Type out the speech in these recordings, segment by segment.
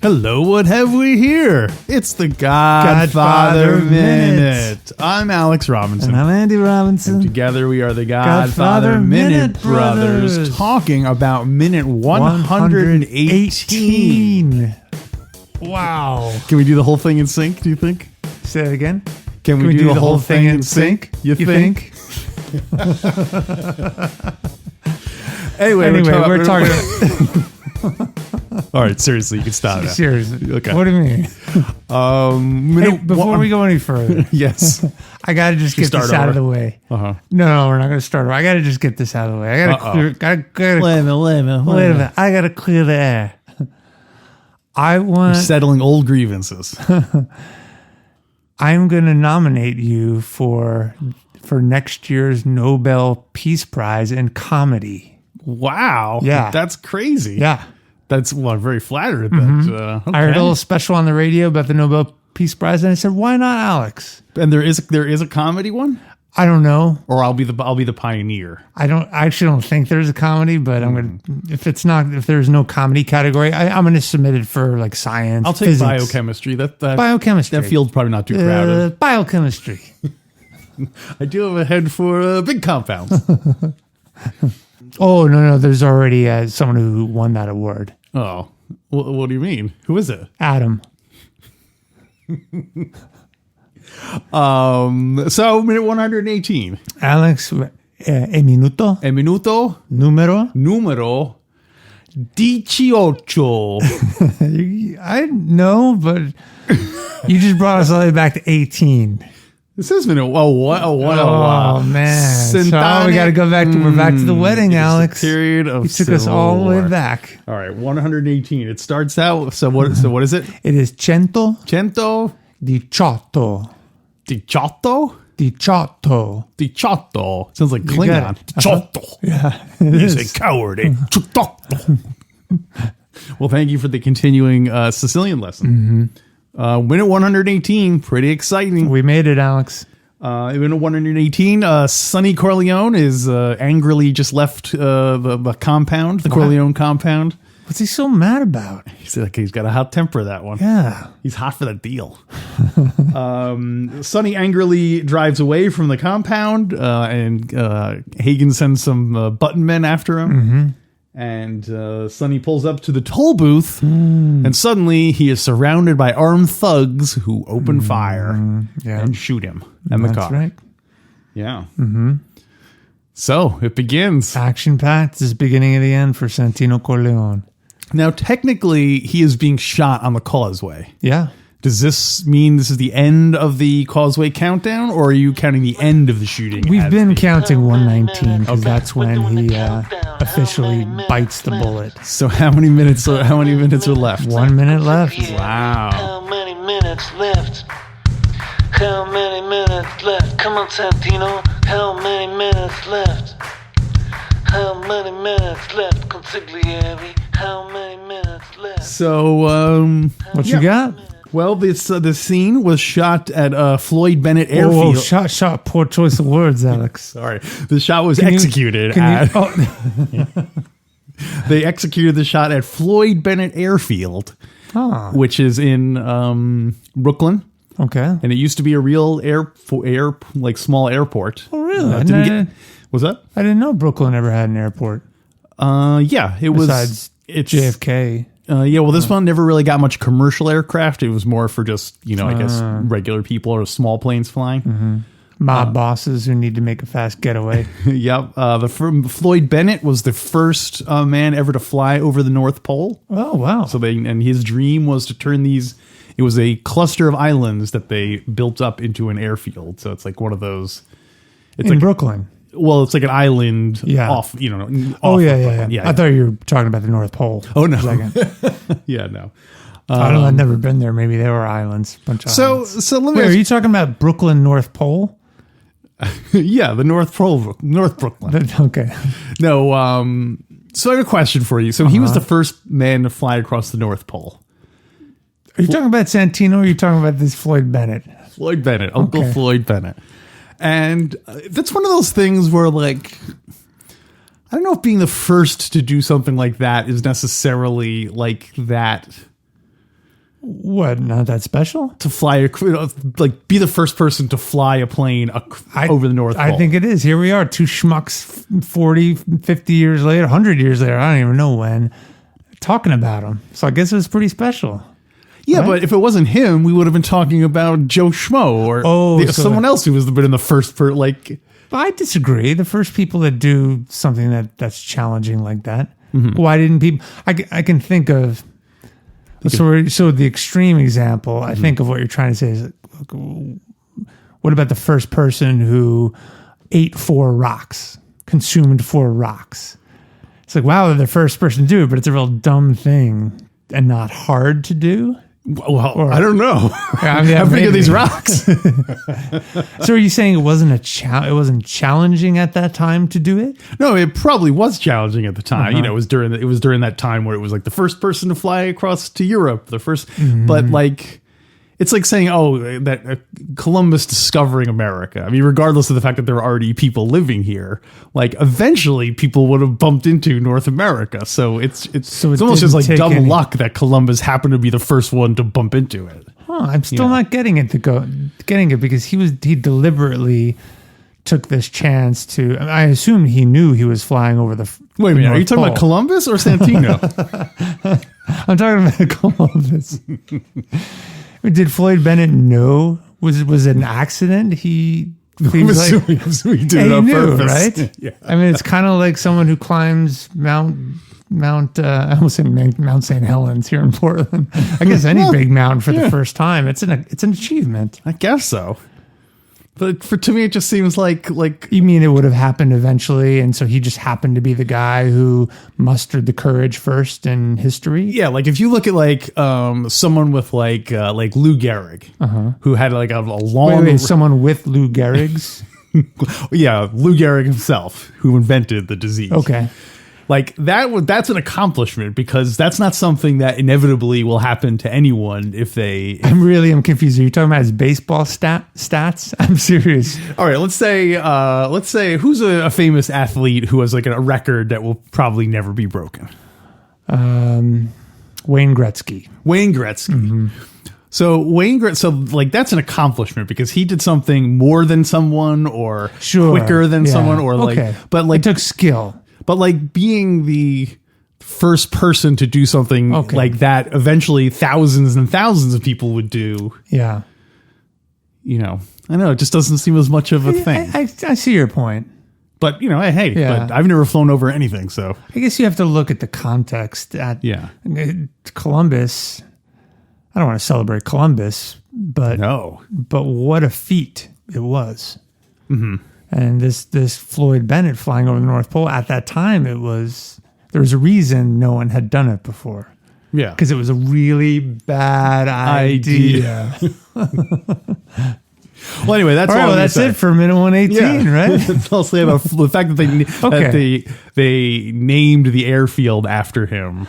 Hello, what have we here? It's the Godfather Minute. I'm Alex Robinson. And I'm Andy Robinson. And together we are the Godfather Minute Brothers, talking about minute 118. Wow. Can we do the whole thing in sync, do you think? Say it again. Can we do the whole thing in sync? You think? Anyway, we're talking all right, seriously, you can stop now. Seriously. Okay. What do you mean? Before we go any further. Yes. I got to just get this out of the way. Uh-huh. No, we're not going to start over. I got to just get this out of the way. I got to clear. Wait a minute. I got to clear the air. You're settling old grievances. I'm going to nominate you for next year's Nobel Peace Prize in comedy. Wow. Yeah. That's crazy. Yeah. That's, well, I'm very flattered. Mm-hmm. Okay. I heard a little special on the radio about the Nobel Peace Prize, and I said, "Why not Alex?" And there is a comedy one? I don't know. Or I'll be the pioneer. I actually don't think there's a comedy, but I'm gonna if there's no comedy category, I'm gonna submit it for like science. I'll take physics. biochemistry. Biochemistry. That field's probably not too crowded. Biochemistry. I do have a head for big compounds. Oh no! There's already someone who won that award. Oh, what do you mean? Who is it? Adam. So minute 118. Alex, e minuto. E minuto. Numero 18. I know, but you just brought us all the way back to 18. This is minute. Oh man! So we got to go back to we're back to the wedding, Alex. Period of. You took us all the way back. All right, 118. It starts out. So what is it? It is cento Cento. Diciotto. Diciotto. Diciotto. Diciotto. Sounds like Klingon. Diciotto. Yeah, He's a coward. Diciotto. Well, thank you for the continuing Sicilian lesson. Mm-hmm. Minute 118, pretty exciting. We made it, Alex. Minute 118, Sonny Corleone is angrily just left the compound, the Corleone compound. What's he so mad about? He's got a hot temper, that one. Yeah. He's hot for that deal. Sonny angrily drives away from the compound, and Hagen sends some button men after him. Mm-hmm. And Sonny pulls up to the toll booth, and suddenly he is surrounded by armed thugs who open fire and shoot him and the car. That's right. Yeah. Mm-hmm. So it begins. Action-packed. This is the beginning of the end for Santino Corleone. Now, technically, he is being shot on the causeway. Yeah. Does this mean this is the end of the Causeway countdown, or are you counting the end of the shooting? We've been counting 119 because that's when he officially bites the bullet. So how many minutes are left? 1 minute left. Wow. How many minutes left? How many minutes left? Come on, Santino. How many minutes left? How many minutes left? Consigliere. How many minutes left? So, what you got? Well, the scene was shot at Floyd Bennett Airfield. Oh, shot. Poor choice of words, Alex. Sorry. The shot was executed They executed the shot at Floyd Bennett Airfield, which is in Brooklyn. Okay. And it used to be a real small airport. Oh, really? Was that? I didn't know Brooklyn ever had an airport. Yeah, it was. Besides JFK. Well, this one never really got much commercial aircraft. It was more for just, I guess, regular people or small planes flying. Mm-hmm. Mob bosses who need to make a fast getaway. Yep. Floyd Bennett was the first man ever to fly over the North Pole. Oh, wow. And his dream was to turn these. It was a cluster of islands that they built up into an airfield. So it's like one of those. It's in Brooklyn. Well, it's like an island off, Yeah. I thought you were talking about the North Pole. Oh, no. Yeah, no. I don't know. I've never been there. Maybe there were islands. Bunch of islands. So let me Wait, are you talking about Brooklyn North Pole? Yeah, the North Brooklyn. Okay. No, so I have a question for you. So he was the first man to fly across the North Pole. Are you talking about Santino or are you talking about this Floyd Bennett? Floyd Bennett, Uncle Okay. Floyd Bennett. And that's one of those things where, like, I don't know if being the first to do something like that is necessarily like that. What? Not that special? To fly, like, be the first person to fly a plane over the North Pole. I think it is. Here we are, two schmucks 40, 50 years later, 100 years later, I don't even know when, talking about him. So I guess it was pretty special. Yeah, right? but if it wasn't him, we would have been talking about Joe Schmo or someone else who was been in the first for like. I disagree. The first people that do something that's challenging like that, why didn't people? I can think of. So the extreme example, I think of what you're trying to say is, what about the first person who ate 4 rocks, consumed 4 rocks? It's like, wow, they're the first person to do it, but it's a real dumb thing and not hard to do. Well, I don't know. I mean, How big are these rocks? So are you saying it wasn't it wasn't challenging at that time to do it? No, it probably was challenging at the time. You know, it was during that time where it was like the first person to fly across to Europe, the first, but like, it's like saying, that Columbus discovering America. I mean, regardless of the fact that there were already people living here, like eventually people would have bumped into North America. So it's almost just like dumb luck that Columbus happened to be the first one to bump into it. Huh, I'm still not getting it because he deliberately took this chance to. I assume he knew he was flying over the. Wait a minute, are you talking about Columbus or Santino? I'm talking about Columbus. Did Floyd Bennett know? Was it an accident? I'm assuming he did it on purpose. Right? Yeah. I mean, it's kind of like someone who climbs Mount. I almost say Mount St. Helens here in Portland. I guess any big mountain for the first time. It's an achievement. I guess so. But to me, it just seems like You mean it would have happened eventually, and so he just happened to be the guy who mustered the courage first in history? yeah, like if you look at like someone with like Lou Gehrig, who had like a long someone with Lou Gehrig's? yeah, Lou Gehrig himself, who invented the disease. Okay. Like that's an accomplishment because that's not something that inevitably will happen to anyone if they. I'm confused. Are you talking about his baseball stats? I'm serious. All right, let's say who's a famous athlete who has like a record that will probably never be broken. Wayne Gretzky. So like that's an accomplishment because he did something more than someone or quicker than someone or like, but like it took skill. But like being the first person to do something like that, eventually thousands and thousands of people would do. Yeah. You know, I know it just doesn't seem as much of a thing. I see your point. But, you know, but I've never flown over anything. So I guess you have to look at the context. Columbus, I don't want to celebrate Columbus, but what a feat it was. Mm-hmm. And this Floyd Bennett flying over the North Pole, at that time, there was a reason no one had done it before. Yeah. Because it was a really bad idea. Well, anyway, that's all. That's it for minute 118, right? That's all I'll say about the fact that they named the airfield after him.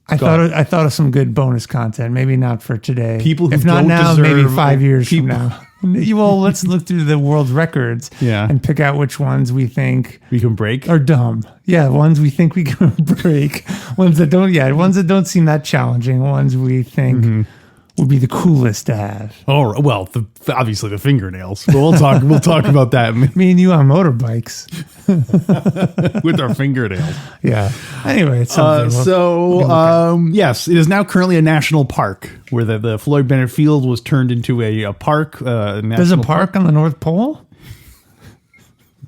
I thought of some good bonus content. Maybe not for today. People who if not don't now, deserve maybe 5 years from now. Well, let's look through the world's records and pick out which ones we think we can break are dumb. Yeah, ones we think we can break. Ones that don't seem that challenging. Ones we think would be the coolest to have. Oh, well, obviously the fingernails. But we'll talk about that. Me and you on motorbikes with our fingernails. Yeah. Anyway, it's something. Yes, it is now currently a national park where the Floyd Bennett Field was turned into a park. There's a park on the North Pole?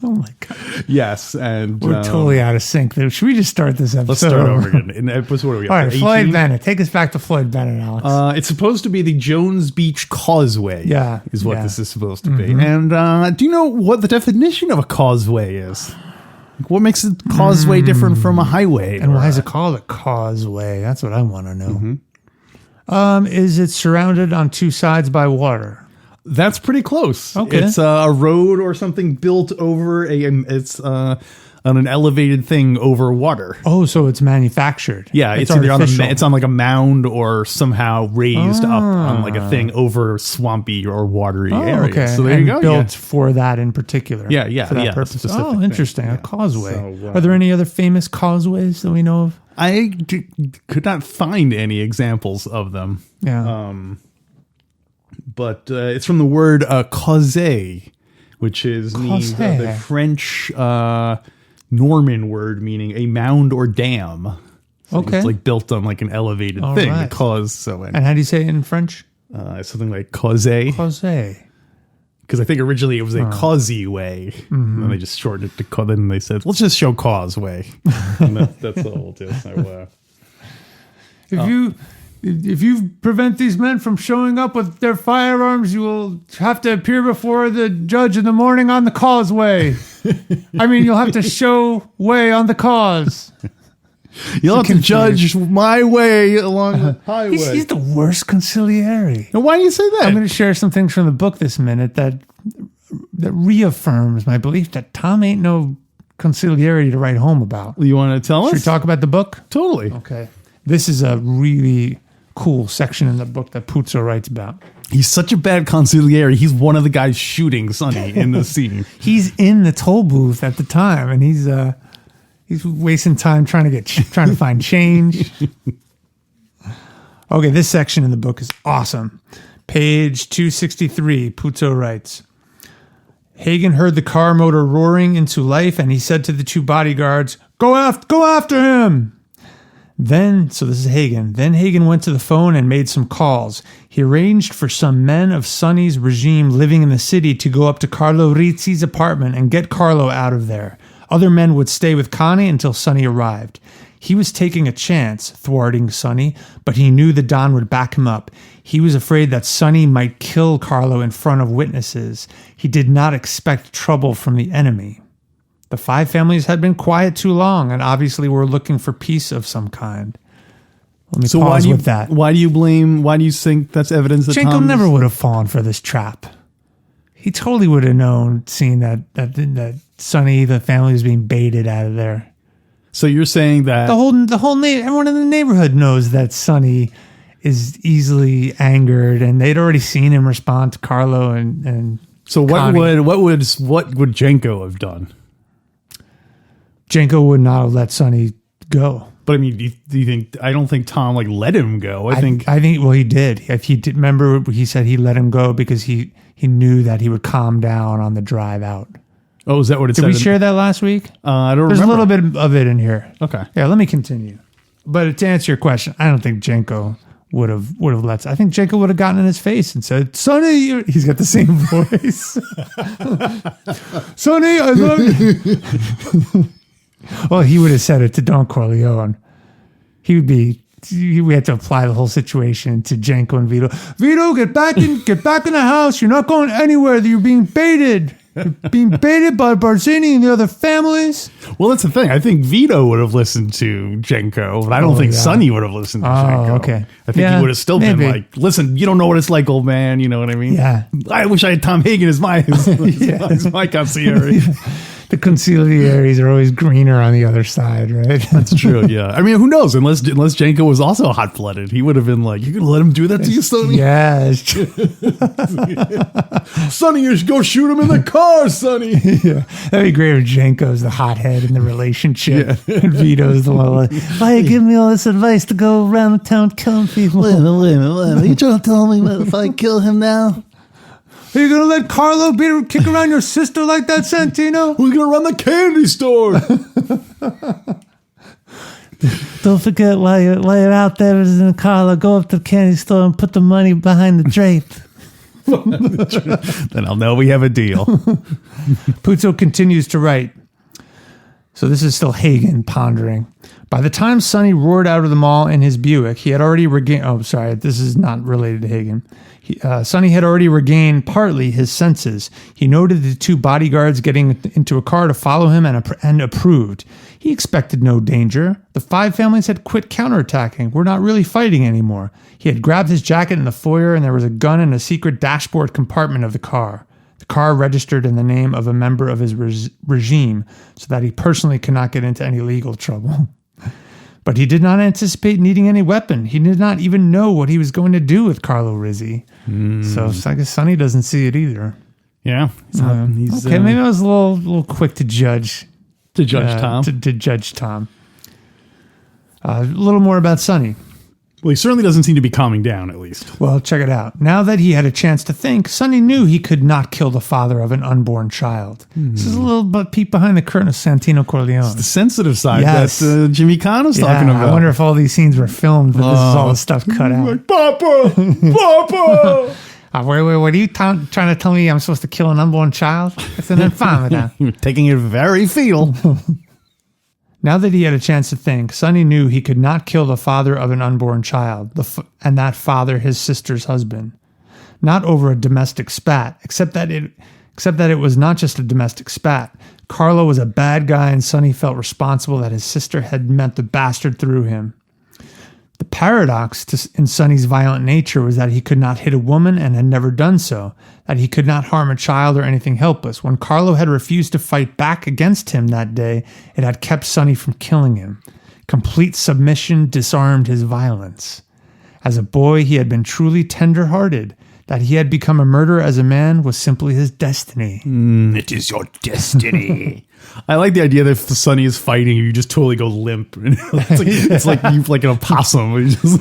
Oh my God. Yes, and we're totally out of sync there. Should we just start this episode? Let's start over again. In episode, what are we All right, Floyd Bennett. Take us back to Floyd Bennett, Alex. It's supposed to be the Jones Beach Causeway. Is what this is supposed to be. And do you know what the definition of a causeway is? What makes a causeway different from a highway? And why is it called a causeway? That's what I want to know. Is it surrounded on two sides by water? That's pretty close. Okay. It's a road or something built over on an elevated thing over water. Oh, so it's manufactured. Yeah, it's either it's on like a mound or somehow raised up on like a thing over swampy or watery area. Okay. So there you go. Built for that in particular. Yeah, For that yeah. purpose. Specific Interesting. thing. A causeway. So, Are there any other famous causeways that we know of? I could not find any examples of them. Yeah. But it's from the word causer, which is means the French Norman word meaning a mound or dam. So Okay. it's like built on like an elevated All thing. right. And how do you say it in French? something like causer. Causeway. Because I think originally it was a causeway. And then they just shortened it to then they said, let's just show causeway. And that's all we'll do. So, If you prevent these men from showing up with their firearms, you will have to appear before the judge in the morning on the causeway. I mean, you'll have to show way on the cause. you'll have to judge my way along the highway. He's the worst conciliary. Now, why do you say that? I'm going to share some things from the book this minute that reaffirms my belief that Tom ain't no conciliary to write home about. You want to tell us? Should we talk about the book? Totally. Okay. This is a really cool section in the book that Puzo writes about. He's such a bad consigliere. He's one of the guys shooting Sonny in the scene. He's in the toll booth at the time, and he's wasting time trying to find change. Okay, this section in the book is awesome. Page 263, Puzo writes, Hagen heard the car motor roaring into life, and he said to the two bodyguards, Go after him! So this is Hagen. Then Hagen went to the phone and made some calls. He arranged for some men of Sonny's regime living in the city to go up to Carlo Rizzi's apartment and get Carlo out of there. Other men would stay with Connie until Sonny arrived. He was taking a chance, thwarting Sonny, but he knew the Don would back him up. He was afraid that Sonny might kill Carlo in front of witnesses. He did not expect trouble from the enemy. The five families had been quiet too long and obviously were looking for peace of some kind. Let me pause with that. Why do you think that's evidence that Janko never would have fallen for this trap. He totally would have known, seeing that Sonny, the family, was being baited out of there. So you're saying that the whole everyone in the neighborhood knows that Sonny is easily angered, and they'd already seen him respond to Carlo and so Connie. what would Janko have done? Janko would not have let Sonny go. But I mean, do you think? I don't think Tom let him go. I think. Well, he did. If he did, remember, he said he let him go because he knew that he would calm down on the drive out. Oh, is that what it said? Did we share that last week? I don't remember. There's a little bit of it in here. Okay. Yeah, let me continue. But to answer your question, I don't think Janko would have let. I think Janko would have gotten in his face and said, "Sonny," he's got the same voice. "Sonny, I love you." Well, he would have said it to Don Corleone. We had to apply the whole situation to Janko and Vito. Vito, get back in the house. You're not going anywhere. You're being baited. You're being baited by Barzini and the other families. Well, that's the thing. I think Vito would have listened to Janko, but I don't think Sonny would have listened to Janko. Okay. I think he would have still been like, listen, you don't know what it's like, old man. You know what I mean? Yeah. I wish I had Tom Hagen as my concierge. The conciliaries are always greener on the other side, right? That's true, yeah. I mean, who knows? Unless Janko was also hot-blooded. He would have been like, you're going to let him do that to you, Sonny? Yeah, it's true. Sonny, you should go shoot him in the car, Sonny. Yeah. That'd be great if Janko's the hothead in the relationship. Yeah. And Vito's the one like, why are you giving me all this advice to go around the town killing people? Wait a minute. Are you trying to tell me what if I kill him now? Are you going to let Carlo kick around your sister like that, Santino? Who's going to run the candy store? Don't forget, while you're out there visiting Carlo, go up to the candy store and put the money behind the drape. Then I'll know we have a deal. Puzo continues to write. So this is still Hagen pondering. By the time Sonny roared out of the mall in his Buick, he had already regained... Oh, sorry, this is not related to Hagen. He Sonny had already regained partly his senses. He noted the two bodyguards getting into a car to follow him and approved. He expected no danger. The 5 families had quit counterattacking, were not really fighting anymore. He had grabbed his jacket in the foyer, and there was a gun in a secret dashboard compartment of the car. The car registered in the name of a member of his regime, so that he personally could not get into any legal trouble. But he did not anticipate needing any weapon. He did not even know what he was going to do with Carlo Rizzi. So I guess Sonny doesn't see it either. Yeah. Okay, maybe I was a little quick to judge. To judge Tom. To judge Tom. A little more about Sonny. Well, he certainly doesn't seem to be calming down, at least. Well, check it out. Now that he had a chance to think, Sonny knew he could not kill the father of an unborn child. This is a little peek behind the curtain of Santino Corleone. It's the sensitive side that Jimmy Cano's talking about. I wonder if all these scenes were filmed, but this is all the stuff cut out. Like, Papa! Papa! Wait, what are you trying to tell me I'm supposed to kill an unborn child? It's an infamy. You're taking it very fetal. Now that he had a chance to think, Sonny knew he could not kill the father of an unborn child, and that father his sister's husband. Not over a domestic spat, except that it was not just a domestic spat. Carlo was a bad guy, and Sonny felt responsible that his sister had met the bastard through him. The paradox in Sonny's violent nature was that he could not hit a woman and had never done so, that he could not harm a child or anything helpless. When Carlo had refused to fight back against him that day, it had kept Sonny from killing him. Complete submission disarmed his violence. As a boy, he had been truly tender-hearted. That he had become a murderer as a man was simply his destiny. It is your destiny. I like the idea that if Sonny is fighting, you just totally go limp. It's like an opossum.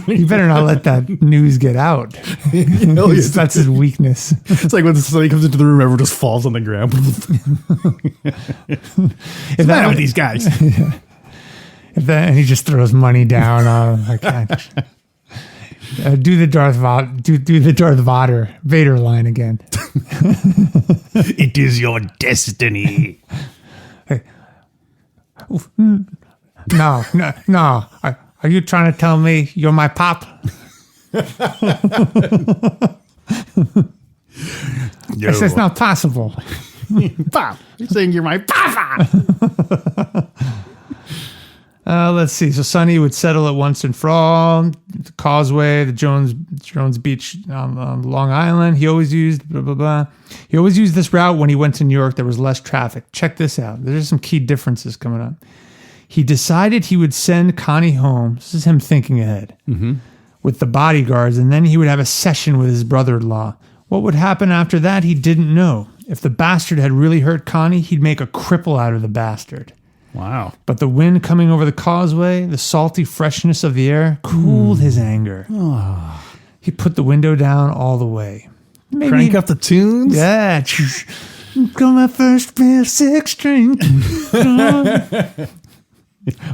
You better not let that news get out. That's his weakness. It's like when Sonny comes into the room, everyone just falls on the ground. What's the matter with these guys? And he just throws money down. Do the Darth Vader Line again. It is your destiny. No. Are you trying to tell me you're my pop? It's just not possible. Pop. You're saying you're my papa. Let's see. So Sonny would settle it once and for all. The Causeway, the Jones Beach on Long Island. He always used blah, blah, blah. He always used this route when he went to New York. There was less traffic. Check this out. There's some key differences coming up. He decided he would send Connie home. This is him thinking ahead. With the bodyguards, and then he would have a session with his brother-in-law. What would happen after that, he didn't know. If the bastard had really hurt Connie, he'd make a cripple out of the bastard. Wow. But the wind coming over the causeway, the salty freshness of the air, cooled his anger. He put the window down all the way. Crank up the tunes? Yeah. Got my first real 6-string.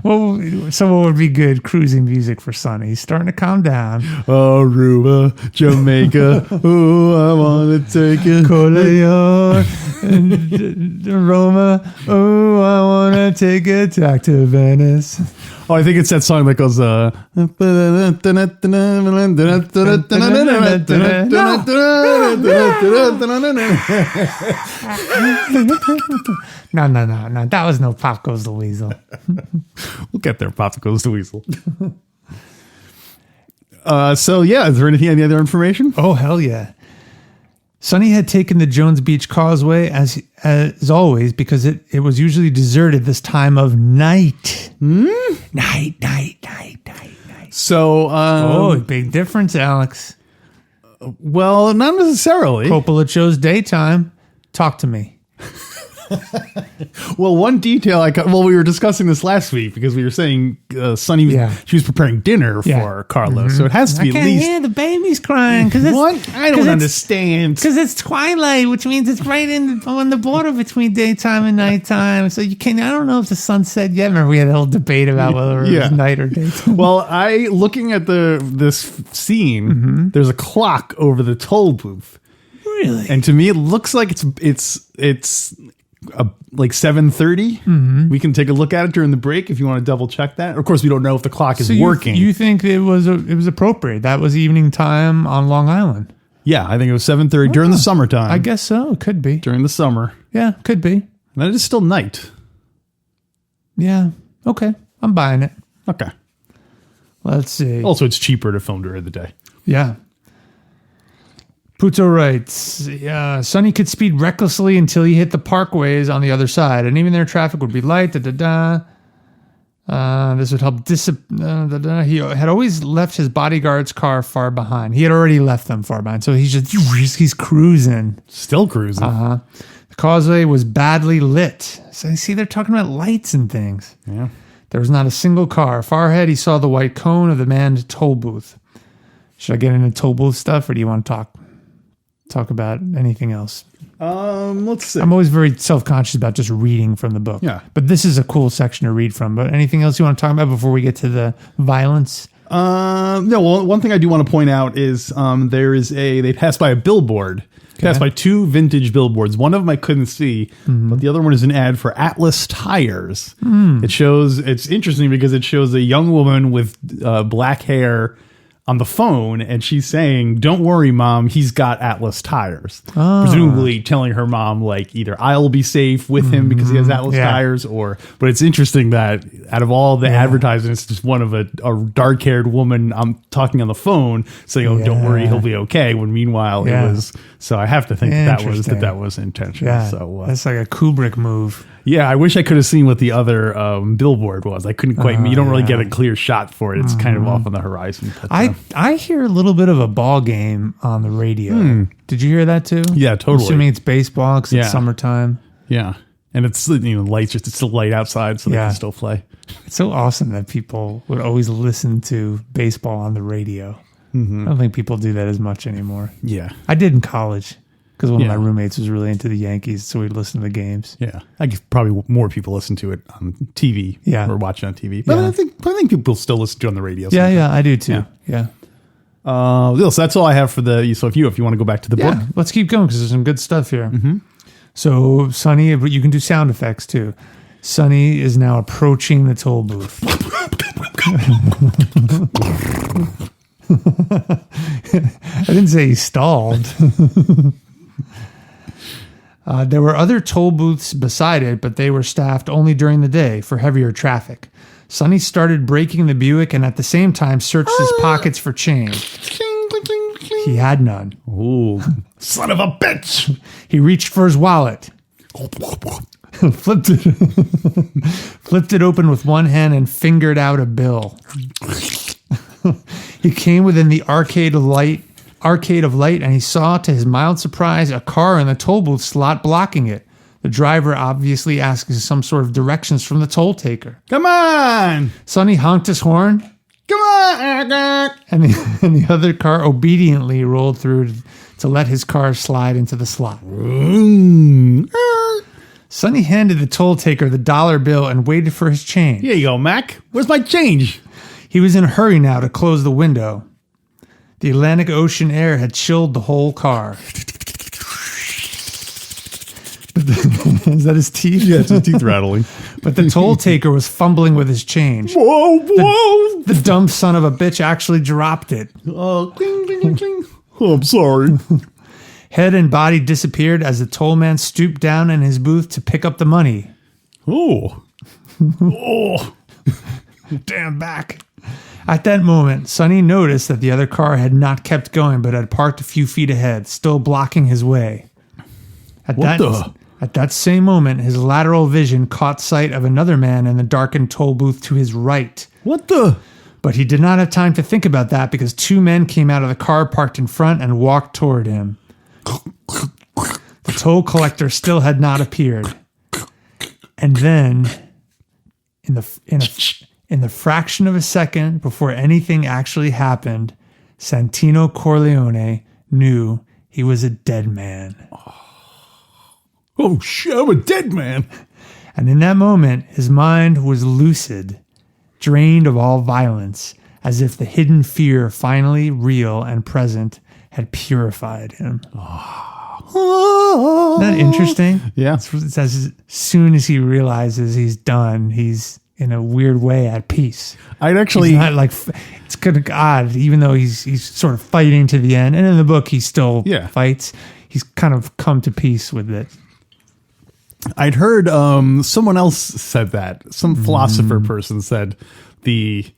Well, so what would be good cruising music for Sonny? He's starting to calm down. Aruba, Jamaica. Oh, I want to take it. Coleon, Roma. Oh, I want to take it back to Venice. Oh, I think it's that song that goes. No. That was no Pop Goes the Weasel. We'll get there. Pop Goes the Weasel. So, yeah, is there any other information? Oh, hell yeah. Sonny had taken the Jones Beach Causeway as always because it was usually deserted this time of night. Night. So, big difference, Alex. Well, not necessarily. Coppola chose daytime. Talk to me. Well, one detail we were discussing this last week because we were saying Sonny she was preparing dinner for Carlos, so it has to be I at can't least. hear the baby's crying because What? I don't understand. Because it's twilight, which means it's right on the border between daytime and nighttime. So you can't. I don't know if the sun set yet. Remember we had a whole debate about whether it was night or daytime. Well, looking at this scene, there's a clock over the toll booth. Really? And to me, it looks like it's like 7:30. We can take a look at it during the break if you want to double check that. Of course, we don't know if the clock is working. You think it was appropriate? That was evening time on Long Island. Yeah, I think it was 7:30 during the summertime. I guess so. It could be. During the summer. Yeah, could be. And then it is still night. Yeah. Okay. I'm buying it. Okay. Let's see. Also, it's cheaper to film during the day. Yeah. Puto writes, Sonny could speed recklessly until he hit the parkways on the other side, and even there traffic would be light. This would help He had always left his bodyguard's car far behind. He had already left them far behind, so he's cruising. Still cruising. The causeway was badly lit. So you see, they're talking about lights and things. Yeah. There was not a single car. Far ahead, he saw the white cone of the manned toll booth. Should I get into toll booth stuff, or do you want to talk about anything else? Let's see. I'm always very self-conscious about just reading from the book. Yeah. But this is a cool section to read from. But anything else you want to talk about before we get to the violence? No, well, one thing I do want to point out is they passed by a billboard. Passed by two vintage billboards. One of them I couldn't see, but the other one is an ad for Atlas tires. It's interesting because it shows a young woman with black hair on the phone, and she's saying, "Don't worry, Mom, he's got Atlas tires." Presumably telling her mom, like, either I'll be safe with him because he has Atlas tires, but it's interesting that out of all the advertising, it's just one of a dark-haired woman talking on the phone saying, "Oh, don't worry, he'll be okay," when meanwhile it was, so I have to think that was intentional. Yeah. So that's like a Kubrick move. Yeah, I wish I could have seen what the other billboard was. I couldn't quite. You don't really get a clear shot for it. It's kind of off on the horizon. But, I hear a little bit of a ball game on the radio. Did you hear that too? Yeah, totally. Assuming it's baseball because it's summertime. Yeah, and it's lights. It's still light outside, so they can still play. It's so awesome that people would always listen to baseball on the radio. I don't think people do that as much anymore. Yeah, I did in college. Because one of my roommates was really into the Yankees, so we'd listen to the games. Yeah, I guess probably more people listen to it on TV. Or watching on TV. But I think people still listen to it on the radio. Sometimes. Yeah, I do too. Yeah. So that's all I have for the. So if you want to go back to the book, let's keep going because there's some good stuff here. So Sonny, you can do sound effects too. Sonny is now approaching the toll booth. I didn't say he stalled. There were other toll booths beside it, but they were staffed only during the day for heavier traffic. Sonny started braking the Buick and at the same time searched his pockets for change. He had none. Ooh, son of a bitch! He reached for his wallet. Flipped it open with one hand and fingered out a bill. He came within the arcade of light, and he saw, to his mild surprise, a car in the toll booth slot blocking it. The driver obviously asking some sort of directions from the toll taker. Come on! Sonny honked his horn. Come on! And the other car obediently rolled through to let his car slide into the slot. Sonny handed the toll taker the dollar bill and waited for his change. Here you go, Mac. Where's my change? He was in a hurry now to close the window. The Atlantic Ocean air had chilled the whole car. Is that his teeth? Yeah, it's his teeth rattling. But the toll taker was fumbling with his change. Whoa! The dumb son of a bitch actually dropped it. Cling, cling, cling. Oh, I'm sorry. Head and body disappeared as the toll man stooped down in his booth to pick up the money. Oh. Damn back. At that moment, Sonny noticed that the other car had not kept going, but had parked a few feet ahead, still blocking his way. At that same moment, his lateral vision caught sight of another man in the darkened toll booth to his right. What the? But he did not have time to think about that because two men came out of the car parked in front and walked toward him. The toll collector still had not appeared. And then, in the fraction of a second before anything actually happened, Santino Corleone knew he was a dead man. Oh shit, I'm a dead man. And in that moment, his mind was lucid, drained of all violence, as if the hidden fear, finally real and present, had purified him. Isn't that interesting? Yeah. It's as soon as he realizes he's done, he's in a weird way at peace. I'd actually He's not like, it's kind of odd, even though he's sort of fighting to the end. And in the book, he still fights. He's kind of come to peace with it. I'd heard someone else said that. Some philosopher person said the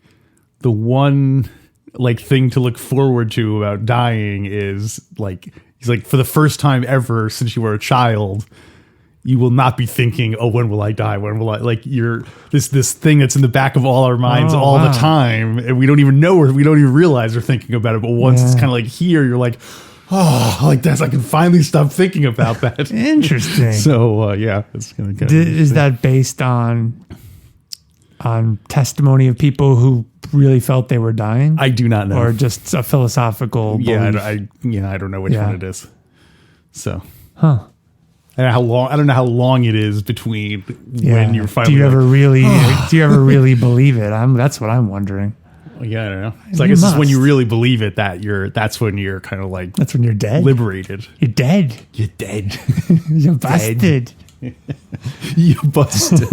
one like thing to look forward to about dying is like, he's like, for the first time ever since you were a child, you will not be thinking, oh, when will I die? When will I, like, you're this thing that's in the back of all our minds the time. And we don't even know, or we don't even realize we're thinking about it. But once it's kind of like here, you're like, oh, like that's, I can finally stop thinking about that. Interesting. So, it's going to Is that based on testimony of people who really felt they were dying? I do not know. Or just a philosophical belief? I don't know which one it is. So, I don't know how long it is between when you're finally. Do you ever really believe it? That's what I'm wondering. Yeah, I don't know. It's like, it's when you really believe it that's when you're kind of like, that's when you're dead, liberated. You're dead. You're dead. You're busted. You busted.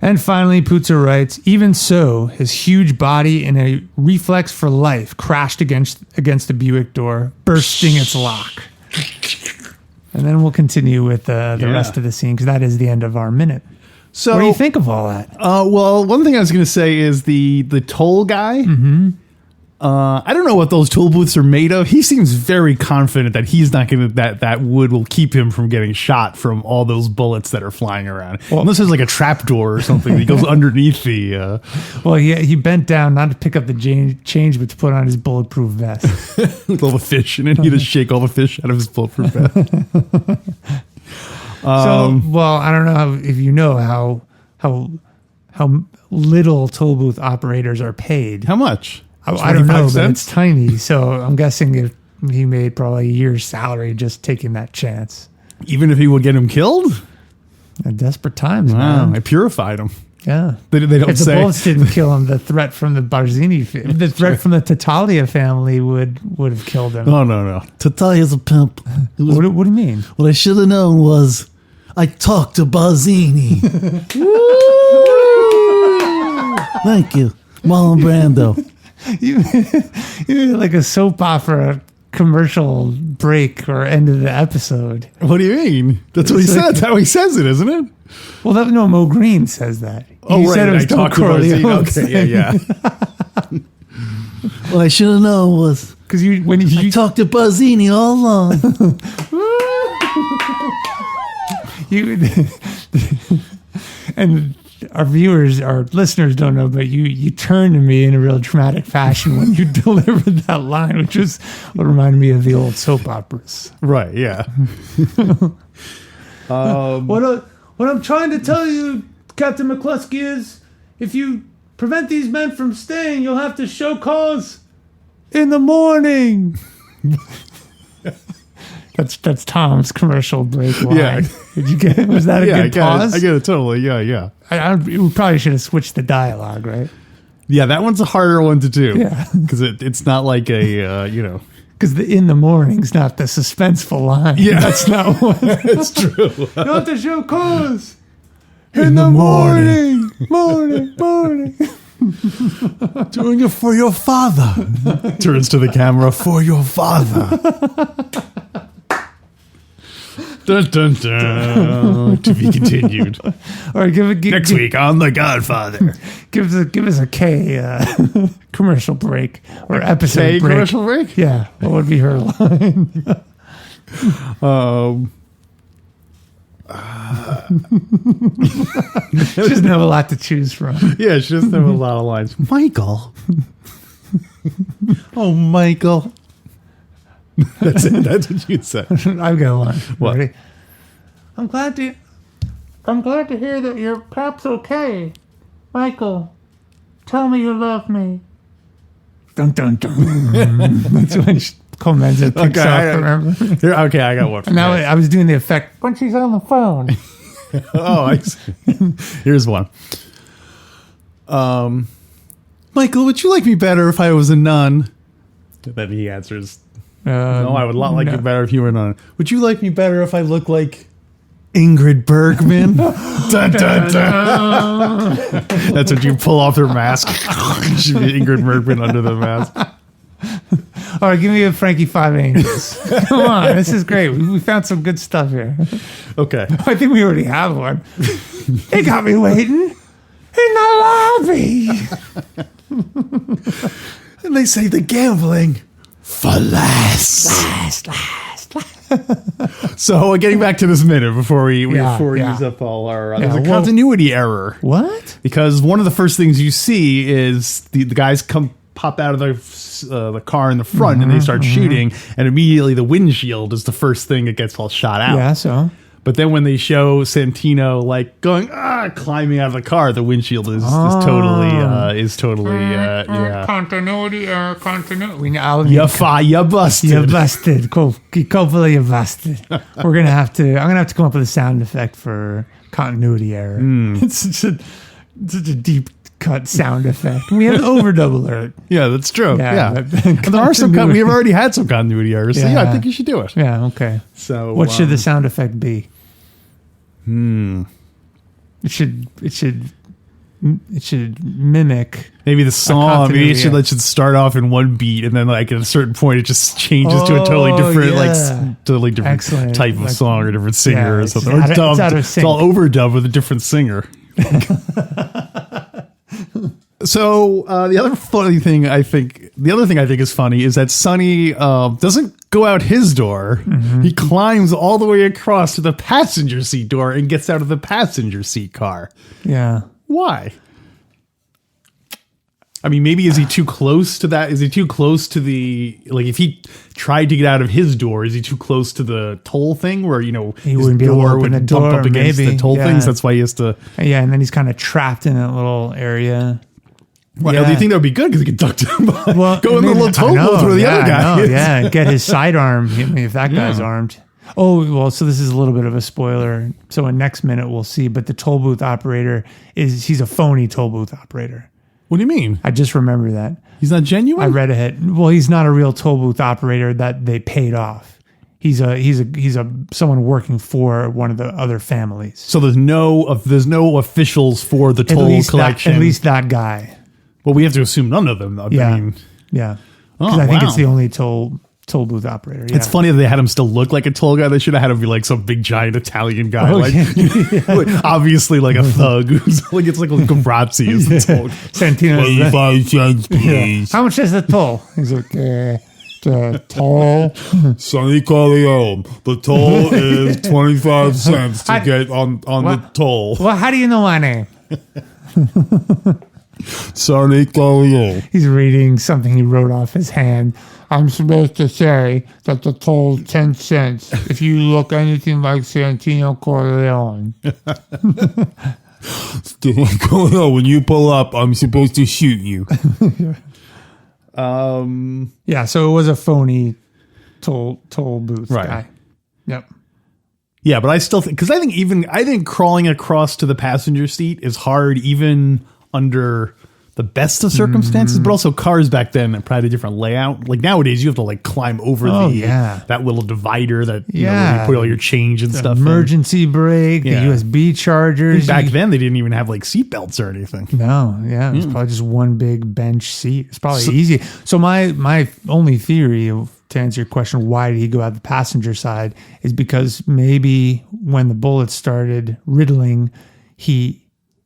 And finally, Putzer writes, even so, his huge body in a reflex for life crashed against the Buick door, bursting its lock. And then we'll continue with the rest of the scene, because that is the end of our minute. So, what do you think of all that? Well, one thing I was going to say is the toll guy. Mm-hmm. I don't know what those toll booths are made of. He seems very confident that he's not going to, that wood will keep him from getting shot from all those bullets that are flying around. Well, unless there's like a trap door or something that goes underneath the. Well, he bent down not to pick up the change, but to put on his bulletproof vest with all the fish in it. He just shake all the fish out of his bulletproof vest. I don't know if you know how little toll booth operators are paid. How much? I don't know, but it's tiny. So I'm guessing if he made probably a year's salary just taking that chance. Even if he would get him killed? At desperate times, man. I purified him. Yeah. They don't if say. the bullets didn't kill him, the threat from the Barzini, the threat from the Tattaglia family would have killed him. Oh, no. Tattaglia's a pimp. What do you mean? What I should have known was I talked to Barzini. Thank you. Marlon Brando. You like a soap opera commercial break or end of the episode. What do you mean? That's what he said. That's how he says it, isn't it? Well, no, Mo Green says that. Oh, right. Said it was Don Corleone. Okay, yeah. What I should have known was because you talked to Barzini all along. And our listeners don't know, but you turned to me in a real dramatic fashion when you delivered that line, which is what reminded me of the old soap operas. Right, yeah. What I'm trying to tell you, Captain McCluskey, is if you prevent these men from staying, you'll have to show cause in the morning. That's Tom's commercial break line. Yeah. Did you get it? Was that a good pause? I get it totally. Yeah. We probably should have switched the dialogue, right? Yeah, that one's a harder one to do. Yeah. Because it's not like a, Because the in the morning's not the suspenseful line. Yeah. That's not what. It's true. You have to show cause in the morning. Morning. Doing it for your father. Turns to the camera, for your father. Dun, dun, dun. To be continued. Or next week on The Godfather. Give us a K commercial break or episode K break. Commercial break? Yeah. What would be her line? She doesn't have a lot to choose from. Yeah, she doesn't have a lot of lines. Michael. Oh, Michael. That's it. That's what you said. I've got one. What? Ready? I'm glad to hear that your pap's okay. Michael, tell me you love me. Dun dun dun. That's when Comenza picks up. Remember? Okay, I got one. Now I was doing the effect when she's on the phone. Oh, I see. Here's one. Michael, would you like me better if I was a nun? Then he answers, no, I would like you better if you were a nun. Would you like me better if I look like Ingrid Bergman. Dun, dun, dun. That's what you pull off their mask. Should be Ingrid Bergman under the mask. All right, give me a Frankie Five Angels. Come on, this is great. We found some good stuff here. Okay. I think we already have one. They got me waiting in the lobby. And they say the gambling for last. So getting back to this minute before we use up all our there's a continuity error. What? Because one of the first things you see is the guys pop out of the car in the front and they start shooting, and immediately the windshield is the first thing that gets all shot out. Yeah, so. But then when they show Santino like going climbing out of the car, the windshield is totally continuity error. Continuity. You busted. You busted. Hopefully you busted. I'm gonna have to come up with a sound effect for continuity error. It's such a deep cut sound effect. We have overdub alert. Yeah, that's true. Yeah. And there are some. We have already had some continuity errors. So I think you should do it. Yeah. Okay. So what should the sound effect be? It should mimic maybe the song. Maybe it should start off in one beat, and then like at a certain point, it just changes to a totally different Excellent. type of song or different singer or something. It's out of sync. It's all overdub with a different singer. So the other thing I think is funny is that Sonny doesn't go out his door. He climbs all the way across to the passenger seat door and gets out of the passenger seat car. Yeah. Why? I mean, maybe is he too close to that? Is he too close to the, like, if he tried to get out of his door, is he too close to the toll thing where, he wouldn't be able to open the door, bump up against maybe. the toll things? That's why he has to. Yeah, and then he's kind of trapped in that little area. Well, do you think that would be good? Because he could duck down behind, go in the little toll booth where the other guy is. Yeah, get his sidearm hit me if that guy's armed. Oh, well, so this is a little bit of a spoiler. So in next minute we'll see, but the toll booth operator he's a phony toll booth operator. What do you mean? I just remember that. He's not genuine? I read ahead. Well, he's not a real toll booth operator that they paid off. He's someone working for one of the other families. So there's no officials for the toll collection. At least that guy. Well, we have to assume none of them. Yeah. Because I think it's the only toll booth operator. Yeah. It's funny that they had him still look like a toll guy. They should have had him be like some big giant Italian guy, obviously like a thug who's like it's like Grazzi is the toll. Santino's 25 cents, please. How much is the toll? He's like, the toll. Sonny Corleone. The toll is 25 cents to get on the toll. Well, how do you know my name? Sonny Corleone. He's reading something he wrote off his hand. I'm supposed to say that the toll is 10 cents if you look anything like Santino Corleone. Corleone, when you pull up, I'm supposed to shoot you. Yeah, so it was a phony toll booth guy. Yep. Yeah, but I still think, because I think crawling across to the passenger seat is hard even under the best of circumstances, but also cars back then probably had a different layout. Like nowadays, you have to like climb over that little divider that where you put all your change and stuff. Emergency brake, the USB chargers. Back then, they didn't even have like seat belts or anything. No, it was probably just one big bench seat. It's probably easy. So my only theory to answer your question, why did he go out the passenger side, is because maybe when the bullets started riddling, he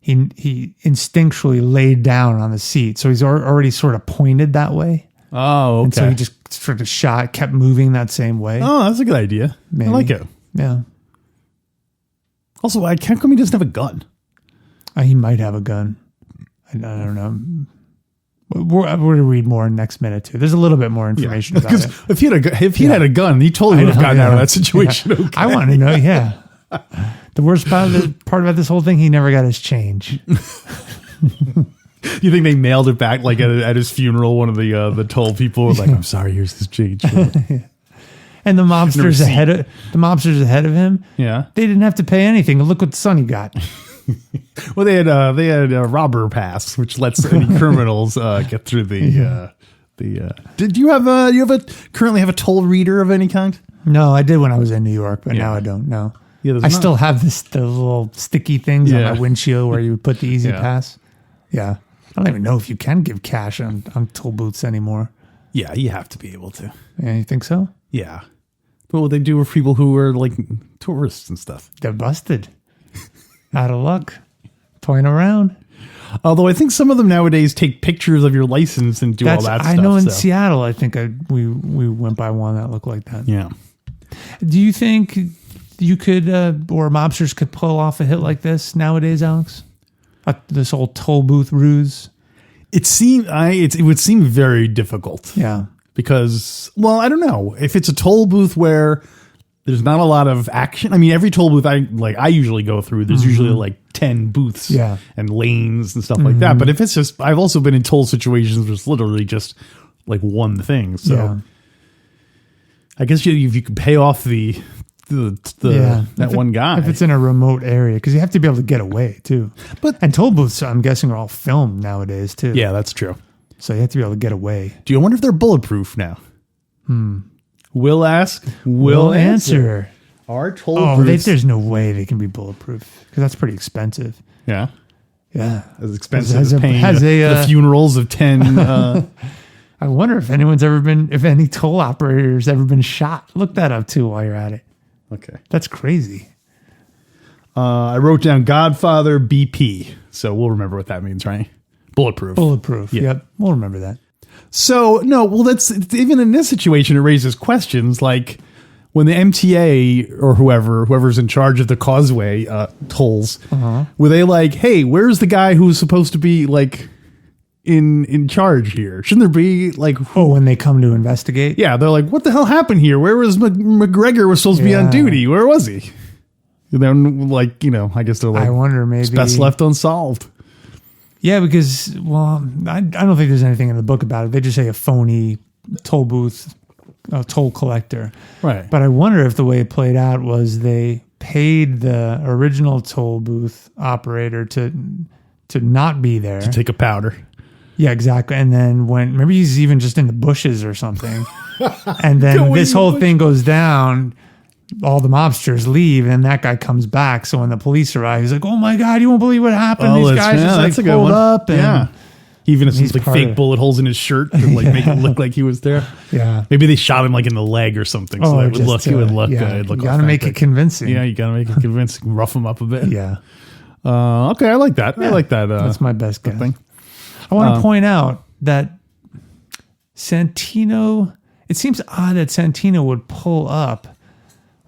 instinctually laid down on the seat. So he's already sort of pointed that way. Oh, okay. And so he just sort of kept moving that same way. Oh, that's a good idea. Maybe. I like it. Yeah. Also, how come he doesn't have a gun? He might have a gun. I don't know. We're going to read more in next minute too. There's a little bit more information about it. If he had a gun, he totally would have gotten out of that situation. Yeah. Okay. I want to know. Yeah. The worst part about this whole thing, he never got his change. You think they mailed it back like at his funeral? One of the toll people was like, "I'm sorry, here's his change." And the mobsters ahead of him. Yeah, they didn't have to pay anything. Look what Sonny got. Well, they had a robber pass, which lets any criminals get through the. Did you currently have a toll reader of any kind? No, I did when I was in New York, but now I don't. No. Yeah, I still have the little sticky things on Yeah. my windshield where you would put the Easy Yeah. Pass. Yeah. I don't even know if you can give cash on toll booths anymore. Yeah, you have to be able to. Yeah, you think so? Yeah. But what they do with people who are like tourists and stuff. They're busted. Out of luck. Point around. Although I think some of them nowadays take pictures of your license and do all that stuff. I know in so. Seattle, I think we went by one that looked like that. Yeah. Do you think you could, or mobsters could pull off a hit like this nowadays, Alex? This old toll booth ruse? It would seem very difficult. Yeah. Because, well, I don't know. If it's a toll booth where there's not a lot of action. I mean, every toll booth I usually go through, there's usually like 10 booths and lanes and stuff like that. But if it's just, I've also been in toll situations where it's literally just like one thing. So I guess if you could pay off that one guy. If it's in a remote area, because you have to be able to get away too. And toll booths, I'm guessing, are all filmed nowadays too. Yeah, that's true. So you have to be able to get away. Do you wonder if they're bulletproof now? We'll ask. We'll answer. Our toll booths. There's no way they can be bulletproof because that's pretty expensive. Yeah. Yeah. As expensive as paying the funerals of 10. I wonder if if any toll operator's ever been shot. Look that up too while you're at it. Okay. That's crazy. I wrote down Godfather BP. So we'll remember what that means, right? Bulletproof. Bulletproof. Yeah. Yep. We'll remember that. So, no, well, that's even in this situation, it raises questions like when the MTA or whoever's in charge of the Causeway tolls, were they like, hey, where's the guy who's supposed to be like in charge here? Shouldn't there be like, when they come to investigate? Yeah, they're like, what the hell happened here? Where was McGregor was supposed to be on duty? Where was he? And then, like, I guess they're like, I wonder, maybe it's best left unsolved. Yeah, because, I don't think there's anything in the book about it. They just say a phony toll booth, toll collector. Right. But I wonder if the way it played out was they paid the original toll booth operator to not be there. To take a powder. Yeah, exactly. And then maybe he's even just in the bushes or something. And then this whole thing goes down. All the mobsters leave, and that guy comes back. So when the police arrive, he's like, "Oh my god, you won't believe what happened!" These guys just like pulled up, and even if it's like fake bullet holes in his shirt to like make it look like he was there. Yeah, maybe they shot him like in the leg or something, so that would look. He would look. You got to make it convincing. Yeah, you got to make it convincing. Rough him up a bit. Yeah. Okay, I like that. I like that. That's my best guess. Thing. I want to point out that Santino. It seems odd that Santino would pull up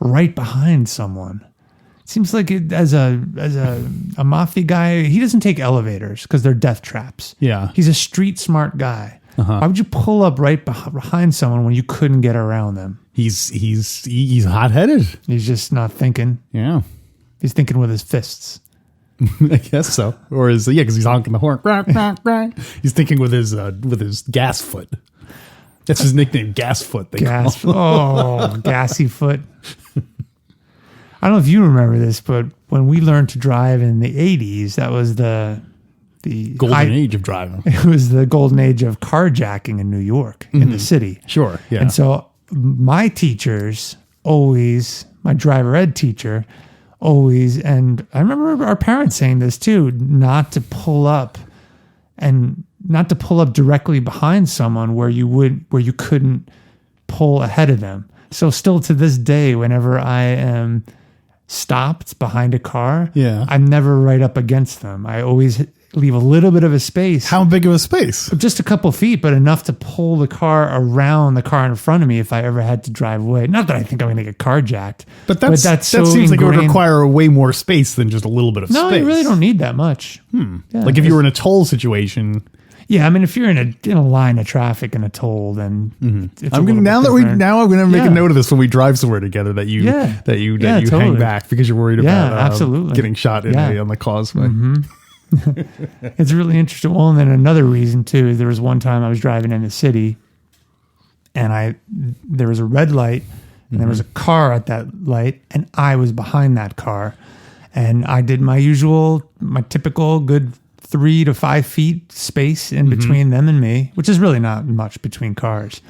right behind someone. It seems like as a mafia guy, he doesn't take elevators because they're death traps. Yeah, he's a street smart guy. Why would you pull up right behind someone when you couldn't get around them? He's hot headed. He's just not thinking. Yeah, he's thinking with his fists. I guess so. Or because he's honking the horn. He's thinking with his gas foot. That's his nickname, Gas Foot. Gassy Foot. I don't know if you remember this, but when we learned to drive in the 80s, that was the golden age of driving. It was the golden age of carjacking in New York, in the city. Sure, yeah. And so my teachers always, my driver ed teacher always, and I remember our parents saying this too, not to pull up directly behind someone where you couldn't pull ahead of them. So still to this day, whenever I am stopped behind a car, I'm never right up against them. I always leave a little bit of a space. How big of a space? Just a couple feet, but enough to pull the car around the car in front of me if I ever had to drive away. Not that I think I'm going to get carjacked. But that seems like it would require way more space than just a little bit of space. No, you really don't need that much. Yeah, like if you were in a toll situation. Yeah, I mean, if you're in a line of traffic in a toll, then I'm going to make a note of this when we drive somewhere together that you totally hang back because you're worried about getting shot on the causeway. It's really interesting. Well, and then another reason too is there was one time I was driving in the city, and there was a red light, and there was a car at that light, and I was behind that car, and I did my typical good 3 to 5 feet space in between them and me, which is really not much between cars.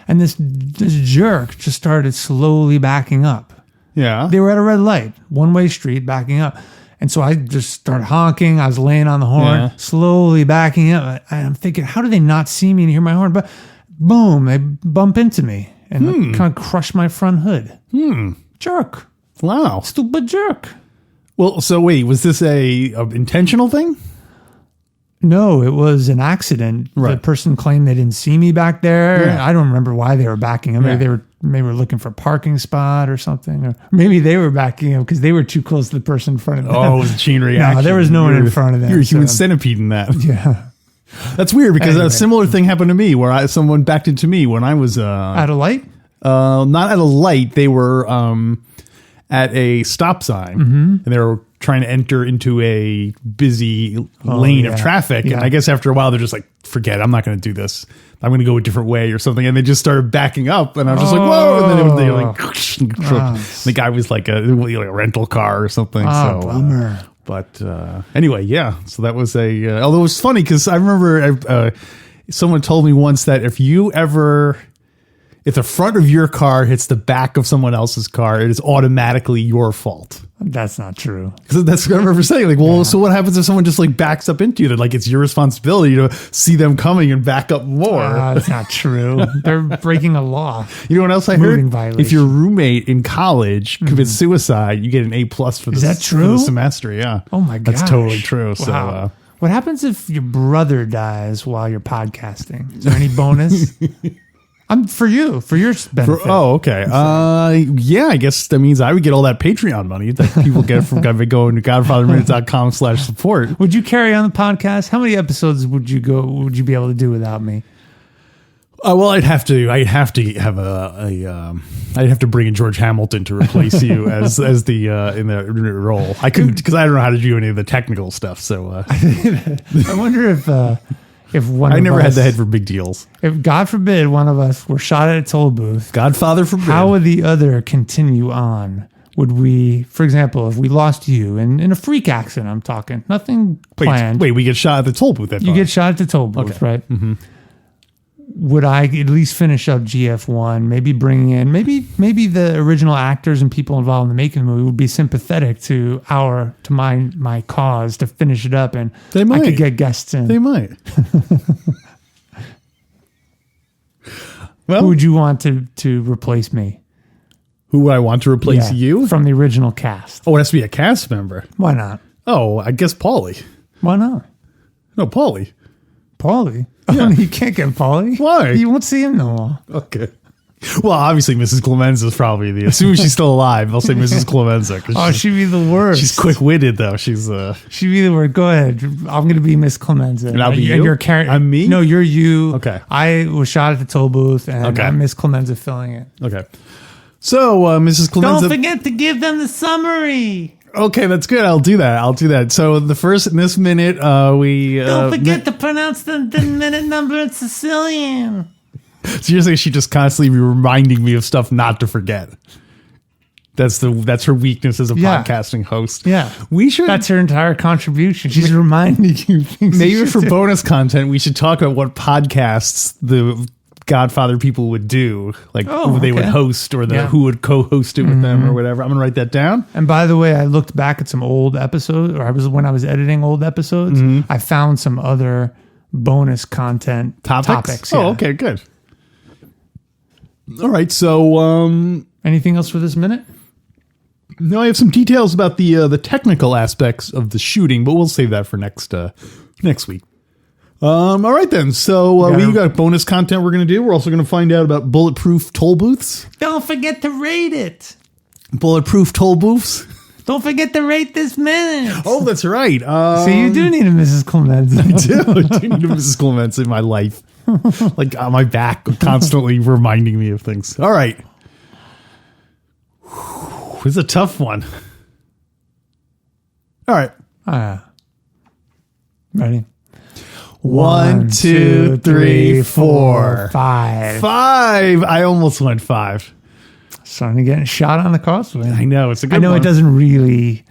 And this jerk just started slowly backing up Yeah. They were at a red light, one-way street, backing up. And so I just started honking. I was laying on the horn, slowly backing up. I'm thinking, how do they not see me and hear my horn? But boom, they bump into me and kind of crush my front hood. Jerk. Wow. Stupid jerk. Well, so wait, was this a intentional thing? No, it was an accident. Right. The person claimed they didn't see me back there. Yeah. I don't remember why they were backing up. Maybe they were looking for a parking spot or something. Or maybe they were backing up because they were too close to the person in front of them. Oh, it was a chain reaction. No, there was no one in front of them. You're a human centipede in that. Yeah. That's weird because a similar thing happened to me where someone backed into me when I was... At a light? Not at a light. They were at a stop sign and they were trying to enter into a busy lane of traffic. And I guess after a while, they're just like, forget it, I'm not going to do this. I'm going to go a different way or something. And they just started backing up. And I was just like, whoa. And then they were like, the guy was like a rental car or something. Oh, bummer. But anyway, yeah. So that was although it was funny because I remember someone told me once that if the front of your car hits the back of someone else's car, it is automatically your fault. That's not true. Because that's what I remember saying. Like, well, so what happens if someone just like backs up into you? That like it's your responsibility to see them coming and back up more. That's not true. They're breaking a law. You know what else I Moving heard? violation. If your roommate in college commits suicide, you get an A+ for Is that true? for the semester. Yeah. Oh my gosh. That's totally true. Wow. So. What happens if your brother dies while you're podcasting? Is there any bonus? For your benefit. Okay. Yeah, I guess that means I would get all that Patreon money that people get from going to godfatherminute.com/support. Would you carry on the podcast? How many episodes would you be able to do without me? Well, I'd have to have I'd have to bring in George Hamilton to replace you as the in the role. I couldn't because I don't know how to do any of the technical stuff. So I wonder if one I never of us, had the head for big deals. If God forbid one of us were shot at a toll booth, Godfather forbid. How would the other continue on? Would we, for example, if we lost you in a freak accident, I'm talking, nothing planned. Wait, we get shot at the toll booth. You get shot at the toll booth, right? Mm-hmm. Would I at least finish up GF1? Maybe bring in maybe the original actors and people involved in the making of the movie would be sympathetic to my cause to finish it up, and they might. I could get guests in. They might. Well, who would you want to replace me? Who would I want to replace you from the original cast? Oh, it has to be a cast member. Why not? Oh, I guess Paulie. Why not? No, Paulie. Paulie? Yeah. You can't get Paulie. Why? You won't see him no more. Okay. Well, obviously, Mrs. Clemenza is probably as soon as she's still alive, they'll say Mrs. Clemenza. Oh, she'd be the worst. She's quick-witted, though. She'd be the worst. Go ahead. I'm going to be Miss Clemenza. And I'll be you? And you're I'm me? No, you're you. Okay. I was shot at the toll booth, and I'm Miss Clemenza filling it. Okay. So, Mrs. Clemenza... Don't forget to give them the summary. Okay, that's good. I'll do that. So in this minute, we... Don't forget to pronounce the minute number in Sicilian. So you're saying she just constantly reminding me of stuff not to forget. That's her weakness as a podcasting host. Yeah. That's her entire contribution. She's reminding you things. Maybe for bonus content, we should talk about what podcasts the Godfather people would do, like who they would host or who would co-host it with them or whatever. I'm gonna write that down. And by the way, I looked back at some old episodes, when I was editing old episodes, I found some other bonus content topics. Oh, okay, good. All right, so anything else for this minute? No, I have some details about the technical aspects of the shooting, but we'll save that for next week. All right then. So we got bonus content we're going to do. We're also going to find out about bulletproof toll booths. Don't forget to rate it. Bulletproof toll booths. Don't forget to rate this minute. Oh, that's right. So you do need a Mrs. Clemenza. I do need a Mrs. Clemenza in my life. Like on my back, constantly reminding me of things. All right. It's a tough one. All right. Ready? 1, 2, 3, 4, 5. 5. I almost went 5. Sonny getting shot on the Causeway. I know. It's a good I know one. It doesn't really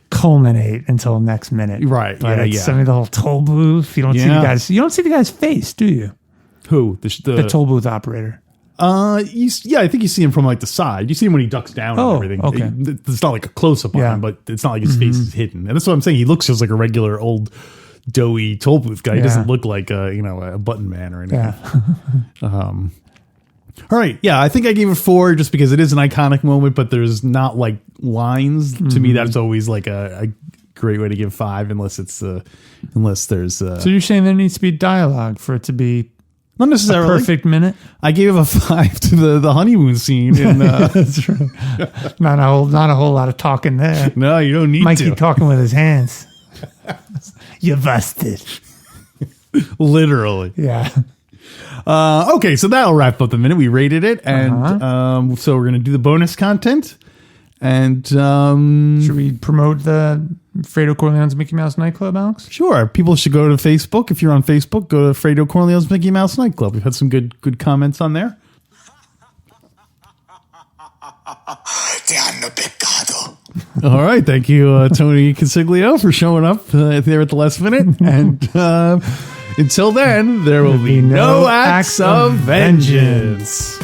culminate until next minute. Right. But Yeah. I mean, the whole toll booth. You don't see the guy's face, do you? Who? The toll booth operator. I think you see him from like the side. You see him when he ducks down and everything. Okay. It's not like a close up on him, but it's not like his face is hidden. And that's what I'm saying. He looks just like a regular old doughy toll booth guy. He doesn't look like a button man or anything. Yeah. All right. Yeah, I think I gave it 4 just because it is an iconic moment, but there's not like lines. To me, that's always like a great way to give 5 unless there's. So you're saying there needs to be dialogue for it to be not necessarily a perfect minute? I gave a 5 to the honeymoon scene. In, That's true. Not a whole lot of talking there. No, you don't need Mikey to. talking with his hands. You busted. Literally. Yeah. Okay, so that'll wrap up the minute. We rated it, and so we're gonna do the bonus content. And should we promote the Fredo Corleone's Mickey Mouse Nightclub, Alex? Sure. People should go to Facebook. If you're on Facebook, go to Fredo Corleone's Mickey Mouse Nightclub. We've had some good comments on there. All right. Thank you, Tony Consiglio, for showing up there at the last minute. And until then, there will be no acts of vengeance.